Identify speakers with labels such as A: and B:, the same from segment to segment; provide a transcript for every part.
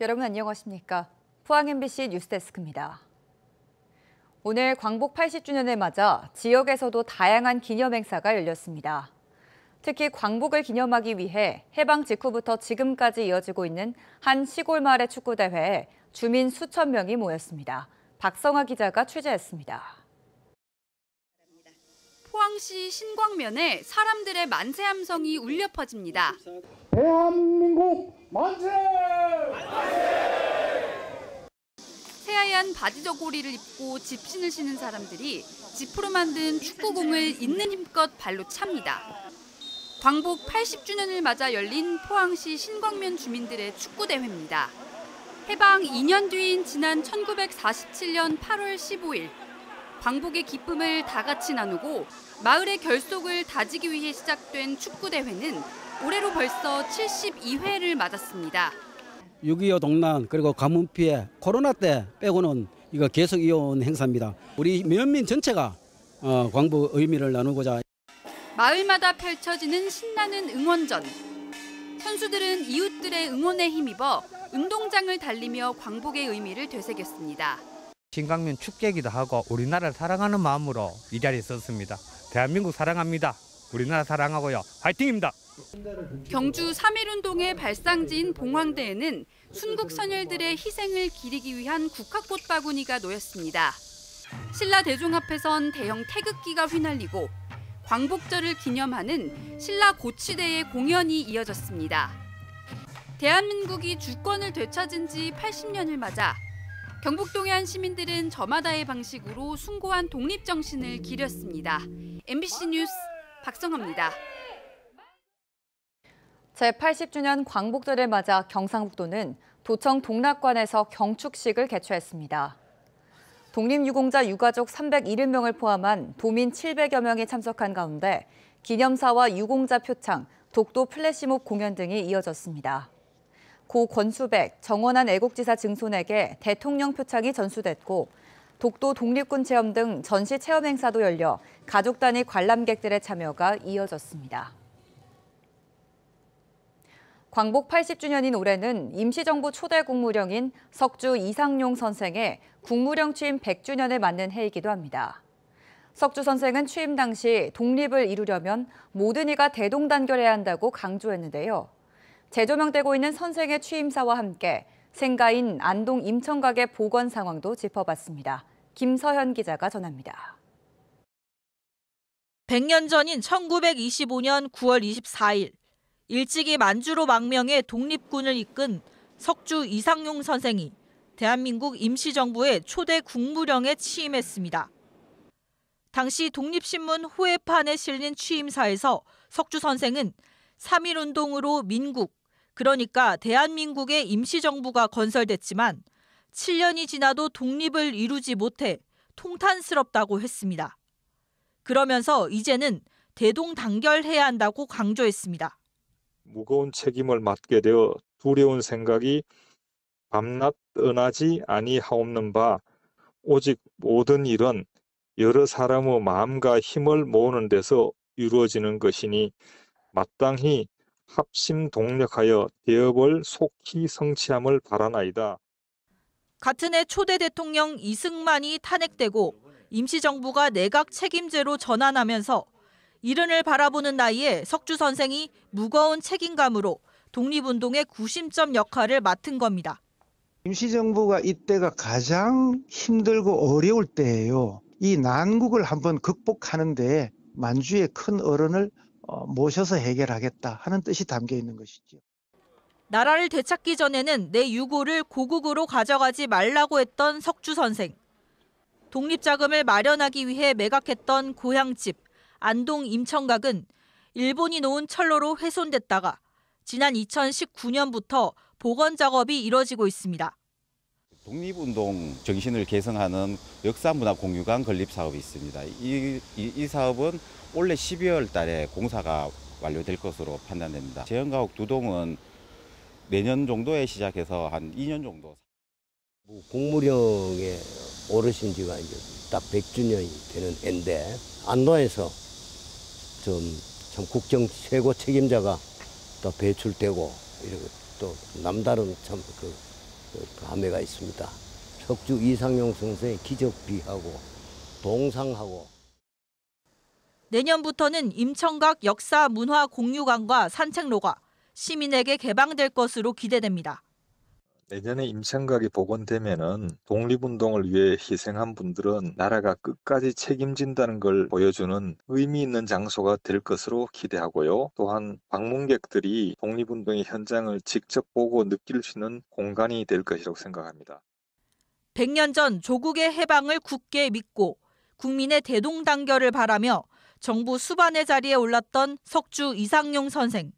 A: 여러분 안녕하십니까? 포항 MBC 뉴스데스크입니다. 오늘 광복 80주년을 맞아 지역에서도 다양한 기념 행사가 열렸습니다. 특히 광복을 기념하기 위해 해방 직후부터 지금까지 이어지고 있는 한 시골 마을의 축구대회에 주민 수천 명이 모였습니다. 박성아 기자가 취재했습니다.
B: 포항시 신광면에 사람들의 만세 함성이 울려 퍼집니다.
C: 대한민국 만세!
B: 새하얀 바지 저고리를 입고 집신을 신은 사람들이 지프로 만든 축구공을 있는 힘껏 발로 찹니다. 광복 80주년을 맞아 열린 포항시 신광면 주민들의 축구대회입니다. 해방 2년 뒤인 지난 1947년 8월 15일, 광복의 기쁨을 다 같이 나누고 마을의 결속을 다지기 위해 시작된 축구대회는 올해로 벌써 72회를 맞았습니다.
D: 6.25 동란 그리고 가뭄 피해 코로나 때 빼고는 이거 계속 이어온 행사입니다. 우리 면민 전체가 광복 의미를 나누고자.
B: 마을마다 펼쳐지는 신나는 응원전. 선수들은 이웃들의 응원에 힘입어 운동장을 달리며 광복의 의미를 되새겼습니다.
E: 신광면 축제이기도 하고 우리나라를 사랑하는 마음으로 이 자리에 섰습니다. 대한민국 사랑합니다. 우리나라 사랑하고요. 화이팅입니다.
B: 경주 3.1운동의 발상지인 봉황대에는 순국 선열들의 희생을 기리기 위한 국화꽃 바구니가 놓였습니다. 신라 대종 앞에선 대형 태극기가 휘날리고 광복절을 기념하는 신라 고치대의 공연이 이어졌습니다. 대한민국이 주권을 되찾은 지 80년을 맞아 경북동의 한 시민들은 저마다의 방식으로 숭고한 독립정신을 기렸습니다. MBC 뉴스 박성아입니다.
A: 제80주년 광복절을 맞아 경상북도는 도청 동락관에서 경축식을 개최했습니다. 독립유공자 유가족 370명을 포함한 도민 700여 명이 참석한 가운데 기념사와 유공자 표창, 독도 플래시몹 공연 등이 이어졌습니다. 고 권수백, 정원한 애국지사 증손에게 대통령 표창이 전수됐고 독도 독립군 체험 등 전시 체험 행사도 열려 가족 단위 관람객들의 참여가 이어졌습니다. 광복 80주년인 올해는 임시정부 초대 국무령인 석주 이상용 선생의 국무령 취임 100주년을 맞는 해이기도 합니다. 석주 선생은 취임 당시 독립을 이루려면 모든 이가 대동단결해야 한다고 강조했는데요. 재조명되고 있는 선생의 취임사와 함께 생가인 안동 임천각의 복원 상황도 짚어봤습니다. 김서현 기자가 전합니다.
F: 100년 전인 1925년 9월 24일, 일찍이 만주로 망명해 독립군을 이끈 석주 이상용 선생이 대한민국 임시정부의 초대 국무령에 취임했습니다. 당시 독립신문 호해판에 실린 취임사에서 석주 선생은 3.1운동으로 민국, 그러니까 대한민국의 임시정부가 건설됐지만 7년이 지나도 독립을 이루지 못해 통탄스럽다고 했습니다. 그러면서 이제는 대동단결해야 한다고 강조했습니다.
G: 무거운 책임을 맡게 되어 두려운 생각이 밤낮 떠나지 아니하옵는 바 오직 모든 일은 여러 사람의 마음과 힘을 모으는 데서 이루어지는 것이니 마땅히 합심동력하여 대업을 속히 성취함을 바라나이다.
F: 같은 해 초대 대통령 이승만이 탄핵되고 임시정부가 내각 책임제로 전환하면서 이른을 바라보는 나이에 석주 선생이 무거운 책임감으로 독립운동의 구심점 역할을 맡은 겁니다.
H: 임시정부가 이때가 가장 힘들고 어려울 때예요. 이 난국을 한번 극복하는데 만주의 큰 어른을 모셔서 해결하겠다 하는 뜻이 담겨 있는 것이죠.
F: 나라를 되찾기 전에는 내 유고를 고국으로 가져가지 말라고 했던 석주 선생. 독립자금을 마련하기 위해 매각했던 고향집 안동 임천각은 일본이 놓은 철로로 훼손됐다가 지난 2019년부터 복원 작업이 이뤄지고 있습니다.
I: 독립운동 정신을 계승하는 역사문화공유관 건립 사업이 있습니다. 이 사업은 올해 12월 달에 공사가 완료될 것으로 판단됩니다. 재현가옥 두 동은 내년 정도에 시작해서 한 2년 정도.
J: 국무령에 오르신 지가 이제 딱 100주년이 되는 해인데 안동에서 참 국정 최고 책임자가 또 배출되고 이렇게 또 남다른 참 감회가 있습니다. 석주 이상용 선생의 기적비하고 동상하고
F: 내년부터는 임청각 역사 문화 공유관과 산책로가 시민에게 개방될 것으로 기대됩니다.
G: 내년에 임청각이 복원되면은 독립운동을 위해 희생한 분들은 나라가 끝까지 책임진다는 걸 보여주는 의미 있는 장소가 될 것으로 기대하고요. 또한 방문객들이 독립운동의 현장을 직접 보고 느낄 수 있는 공간이 될 것이라고 생각합니다.
F: 100년 전 조국의 해방을 굳게 믿고 국민의 대동단결을 바라며 정부 수반의 자리에 올랐던 석주 이상용 선생.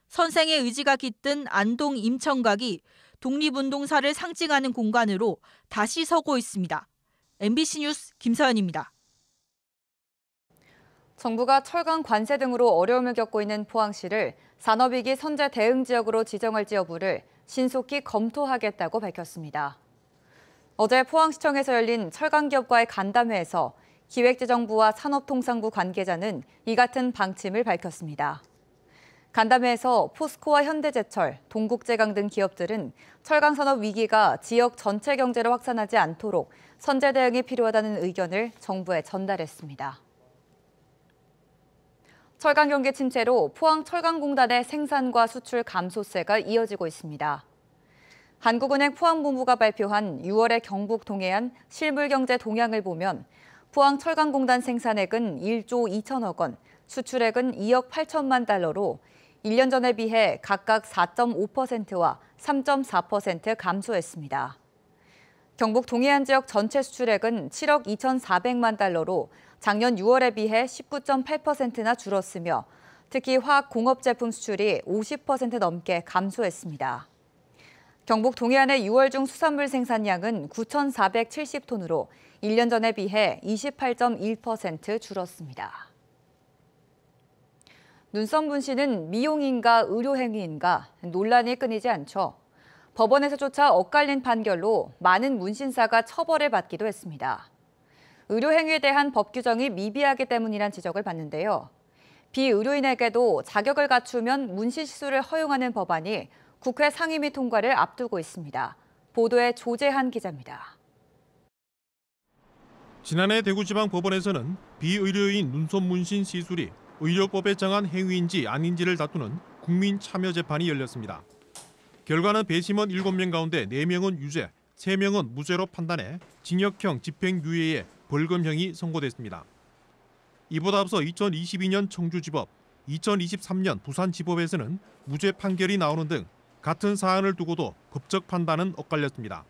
F: 선생의 의지가 깃든 안동 임청각이 독립운동사를 상징하는 공간으로 다시 서고 있습니다. MBC 뉴스 김서연입니다.
A: 정부가 철강 관세 등으로 어려움을 겪고 있는 포항시를 산업위기 선제 대응 지역으로 지정할지 여부를 신속히 검토하겠다고 밝혔습니다. 어제 포항시청에서 열린 철강기업과의 간담회에서 기획재정부와 산업통상부 관계자는 이 같은 방침을 밝혔습니다. 간담회에서 포스코와 현대제철, 동국제강 등 기업들은 철강산업 위기가 지역 전체 경제를 확산하지 않도록 선제 대응이 필요하다는 의견을 정부에 전달했습니다. 철강 경기 침체로 포항철강공단의 생산과 수출 감소세가 이어지고 있습니다. 한국은행 포항본부가 발표한 6월의 경북 동해안 실물경제 동향을 보면 포항철강공단 생산액은 1조 2천억 원, 수출액은 2억 8천만 달러로 1년 전에 비해 각각 4.5%와 3.4% 감소했습니다. 경북 동해안 지역 전체 수출액은 7억 2,400만 달러로 작년 6월에 비해 19.8%나 줄었으며 특히 화학공업 제품 수출이 50% 넘게 감소했습니다. 경북 동해안의 6월 중 수산물 생산량은 9,470톤으로 1년 전에 비해 28.1% 줄었습니다. 눈썹 문신은 미용인가 의료행위인가 논란이 끊이지 않죠. 법원에서조차 엇갈린 판결로 많은 문신사가 처벌을 받기도 했습니다. 의료행위에 대한 법 규정이 미비하기 때문이란 지적을 받는데요. 비의료인에게도 자격을 갖추면 문신 시술을 허용하는 법안이 국회 상임위 통과를 앞두고 있습니다. 보도에 조재한 기자입니다.
K: 지난해 대구지방법원에서는 비의료인 눈썹 문신 시술이 의료법에 정한 행위인지 아닌지를 다투는 국민 참여 재판이 열렸습니다. 결과는 배심원 7명 가운데 4명은 유죄, 3명은 무죄로 판단해 징역형 집행유예에 벌금형이 선고됐습니다. 이보다 앞서 2022년 청주지법, 2023년 부산지법에서는 무죄 판결이 나오는 등 같은 사안을 두고도 법적 판단은 엇갈렸습니다.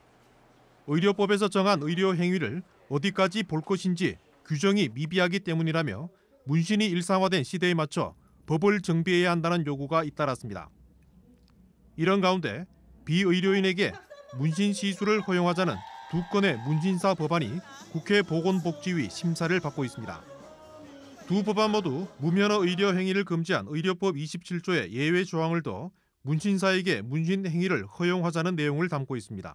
K: 의료법에서 정한 의료 행위를 어디까지 볼 것인지 규정이 미비하기 때문이라며 문신이 일상화된 시대에 맞춰 법을 정비해야 한다는 요구가 잇따랐습니다. 이런 가운데 비의료인에게 문신 시술을 허용하자는 2건의 문신사 법안이 국회 보건복지위 심사를 받고 있습니다. 두 법안 모두 무면허 의료 행위를 금지한 의료법 27조의 예외 조항을 더 문신사에게 문신 행위를 허용하자는 내용을 담고 있습니다.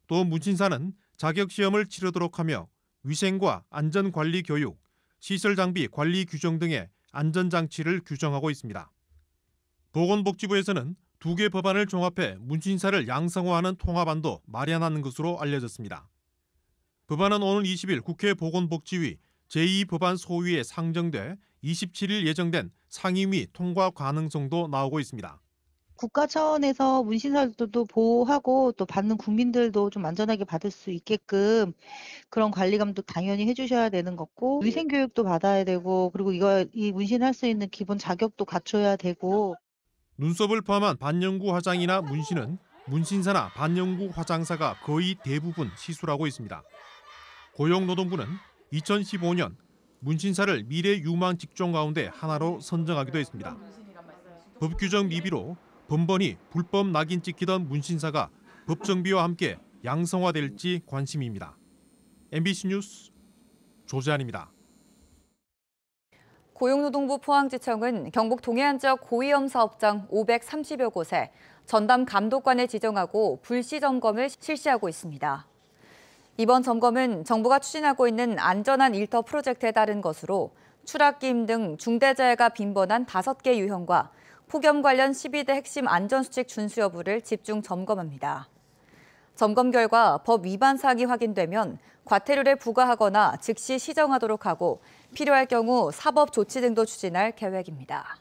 K: 또 문신사는 자격시험을 치르도록 하며 위생과 안전관리 교육, 시설장비 관리 규정 등의 안전장치를 규정하고 있습니다. 보건복지부에서는 2개 법안을 종합해 문신사를 양성화하는 통합안도 마련하는 것으로 알려졌습니다. 법안은 오늘 20일 국회 보건복지위 제2법안 소위에 상정돼 27일 예정된 상임위 통과 가능성도 나오고 있습니다.
L: 국가 차원에서 문신사들도 보호하고 또 받는 국민들도 좀 안전하게 받을 수 있게끔 그런 관리감도 당연히 해주셔야 되는 거고 위생교육도 받아야 되고 그리고 이 문신할 수 있는 기본 자격도 갖춰야 되고
K: 눈썹을 포함한 반영구 화장이나 문신은 문신사나 반영구 화장사가 거의 대부분 시술하고 있습니다. 고용노동부는 2015년 문신사를 미래 유망 직종 가운데 하나로 선정하기도 했습니다. 법 규정 미비로 번번이 불법 낙인 찍히던 문신사가 법 정비와 함께 양성화될지 관심입니다. MBC 뉴스 조재한입니다.
A: 고용노동부 포항지청은 경북 동해안 지역 고위험 사업장 530여 곳에 전담 감독관을 지정하고 불시 점검을 실시하고 있습니다. 이번 점검은 정부가 추진하고 있는 안전한 일터 프로젝트에 따른 것으로 추락김 등 중대재해가 빈번한 5개 유형과 폭염 관련 12대 핵심 안전수칙 준수 여부를 집중 점검합니다. 점검 결과 법 위반 사항이 확인되면 과태료를 부과하거나 즉시 시정하도록 하고 필요할 경우 사법 조치 등도 추진할 계획입니다.